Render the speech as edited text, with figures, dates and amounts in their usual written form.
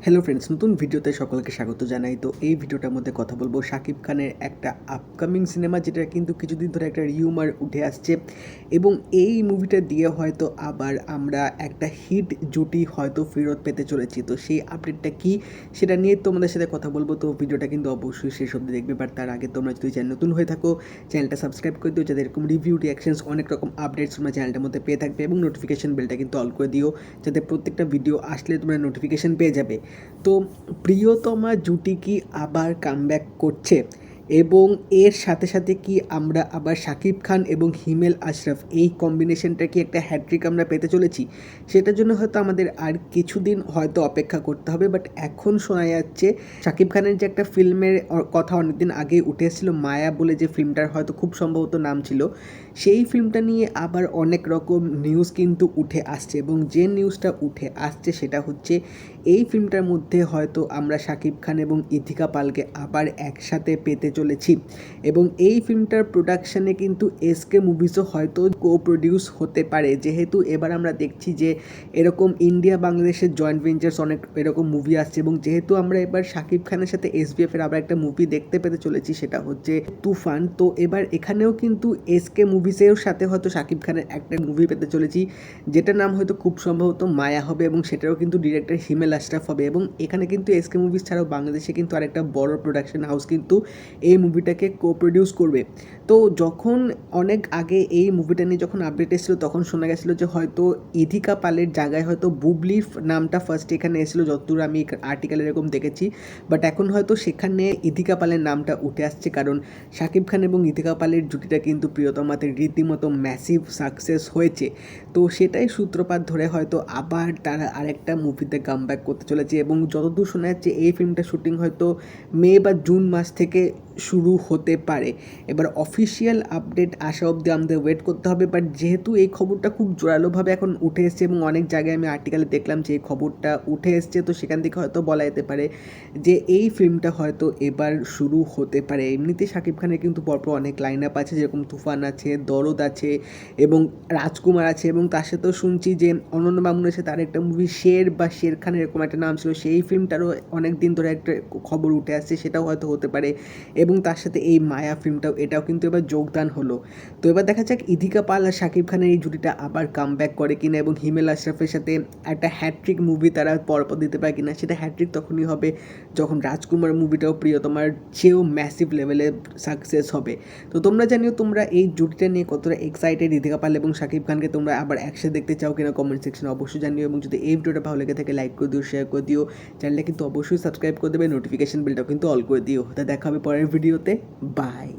Hello friends, নতুন ভিডিওতে সকলকে স্বাগত জানাই। তো এই ভিডিওটার মধ্যে কথা বলবো শাকিব খানের একটা আপকামিং সিনেমা, যেটা কিন্তু কিছুদিন ধরে একটা রিউমার উঠে আসছে এবং এই মুভিটা দিয়ে হয়তো আবার আমরা একটা হিট জুটি হয়তো ফেরত পেতে চলেছি। তো সেই আপডেটটা কি, সেটা নিয়ে তোমাদের সাথে কথা বলবো। তো ভিডিওটা কিন্তু অবশ্যই শেষ অবধি দেখবে, বাট তার আগে তোমরা যদি চ্যানেল নতুন হয়ে থাকো চ্যানেলটা সাবস্ক্রাইব করে দিও, যাতে এরকম রিভিউ রিয়াকশনস অনেক রকম আপডেটস তোমরা চ্যানেলটার মধ্যে পেয়ে থাকবে, এবং নোটিফিকেশন বেলটা কিন্তু অল করে দিও, যাতে প্রত্যেকটা ভিডিও আসলে তোমরা নোটিফিকেশন পেয়ে যাবে। তো প্রিয়তমা জুটি কি আবার কামব্যাক করছে, এবং এর সাথে সাথে কি আমরা আবার শাকিব খান এবং হিমেল আশরাফ এই কম্বিনেশনটা কি একটা হ্যাট্রিক আমরা পেতে চলেছি, সেটার জন্য হয়তো আমাদের আর কিছুদিন হয়তো অপেক্ষা করতে হবে। বাট এখন শোনা যাচ্ছে শাকিব খানের যে একটা ফিল্মের কথা অনেকদিন আগে উঠে এসেছিলো, মায়া বলে, যে ফিল্মটার হয়তো খুব সম্ভবত নাম ছিল, সেই ফিল্মটা নিয়ে আবার অনেক রকম নিউজ কিন্তু উঠে আসছে, এবং যে নিউজটা উঠে আসছে সেটা হচ্ছে এই ফিল্মটার মধ্যে হয়তো আমরা শাকিব খান এবং ইথিকা পালকে আবার একসাথে পেতে চলেছি, এবং এই ফিল্মটার প্রোডাকশানে কিন্তু এসকে মুভিসও হয়তো কো প্রডিউস হতে পারে, যেহেতু এবার আমরা দেখছি যে এরকম ইন্ডিয়া বাংলাদেশের জয়েন্ট ভেঞ্চার্স অনেক এরকম মুভি আসছে, এবং যেহেতু আমরা এবার শাকিব খানের সাথে এসবিএফের আবার একটা মুভি দেখতে পেতে চলেছি, সেটা হচ্ছে তুফান। তো এবার এখানেও কিন্তু এসকে মুভিসের সাথে হয়তো শাকিব খানের একটা মুভি পেতে চলেছি, যেটার নাম হয়তো খুব সম্ভবত মায়া হবে, এবং সেটারও কিন্তু ডিরেক্টর হিমেল আশরাফ হবে। এবং এখানে কিন্তু এসকে মুভিস ছাড়াও বাংলাদেশে কিন্তু আরেকটা বড় প্রোডাকশন হাউস কিন্তু এই মুভিটাকে কো প্রডিউস করবে। তো যখন অনেক আগে এই মুভিটা নিয়ে যখন আপডেট এসেছিলো, তখন শোনা গেছিলো যে হয়তো ইথিকা পালের জায়গায় হয়তো বুবলির নামটা ফার্স্ট এখানে এসেছিলো, যতদূর আমি আর্টিকেল এরকম দেখেছি। বাট এখন হয়তো সেখানে ইথিকা পালের নামটা উঠে আসছে, কারণ শাকিব খান এবং ইথিকা পালের জুটিটা কিন্তু প্রিয়তমাতে রীতিমতো ম্যাসিভ সাকসেস হয়েছে। তো সেটাই সূত্রপাত ধরে হয়তো আবার তারা আরেকটা মুভিতে কামব্যাক করতে চলেছে, এবং যতদূর শোনা যাচ্ছে এই ফিল্মটা শুটিং হয়তো মে বা জুন মাস থেকে শুরু হতে পারে। এবার অফিসিয়াল আপডেট আসা অবধি আমাদের ওয়েট করতে হবে। বাট যেহেতু এই খবরটা খুব জোরালোভাবে এখন উঠে এসছে, এবং অনেক জায়গায় আমি আর্টিকেলে দেখলাম যে এই খবরটা উঠে এসছে, তো সেখান থেকে হয়তো বলা যেতে পারে যে এই ফিল্মটা হয়তো এবার শুরু হতে পারে। এমনিতে শাকিব খানের কিন্তু পরপর অনেক লাইন আপ আছে, যেরকম তুফান আছে, দরদ আছে, এবং রাজকুমার আছে, এবং তার সাথেও শুনছি যে অনন্য মামুন আছে, তার একটা মুভি শের বা শের খান এরকম একটা নাম ছিল, সেই ফিল্মটারও অনেক দিন ধরে একটা খবর উঠে আসছে, সেটাও হয়তো হতে পারে। এবং তার সাথে এই মায়া ফিল্মটাও, এটাও কিন্তু এবার যোগদান হলো। তো এবার দেখা যাক ইথিকা পাল আর শাকিব খানের এই জুটিটা আবার কামব্যাক করে কিনা, এবং হিমেল আশরাফের সাথে একটা হ্যাট্রিক মুভি তারা পরপর দিতে পারে কিনা। সেটা হ্যাট্রিক তখনই হবে যখন রাজকুমার মুভিটাও প্রিয়তমার চেয়েও ম্যাসিভ লেভেলে সাকসেস হবে। তো তোমরা জানিও তোমরা এই জুটিটা নিয়ে কতটা এক্সাইটেড, ইথিকা পাল এবং শাকিব খানকে তোমরা আবার একসাথে দেখতে চাও কিনা কমেন্ট সেকশনে অবশ্যই জানিও, এবং যদি এই ভিডিওটা ভালো লেগে থাকে লাইক করে দিও, শেয়ার করে দিও, চ্যানেলটা কিন্তু অবশ্যই সাবস্ক্রাইব করে দেবে, নোটিফিকেশন বেলটাও কিন্তু অল করে দিও। তা দেখা হবে পরের ভিডিওতে। বাই।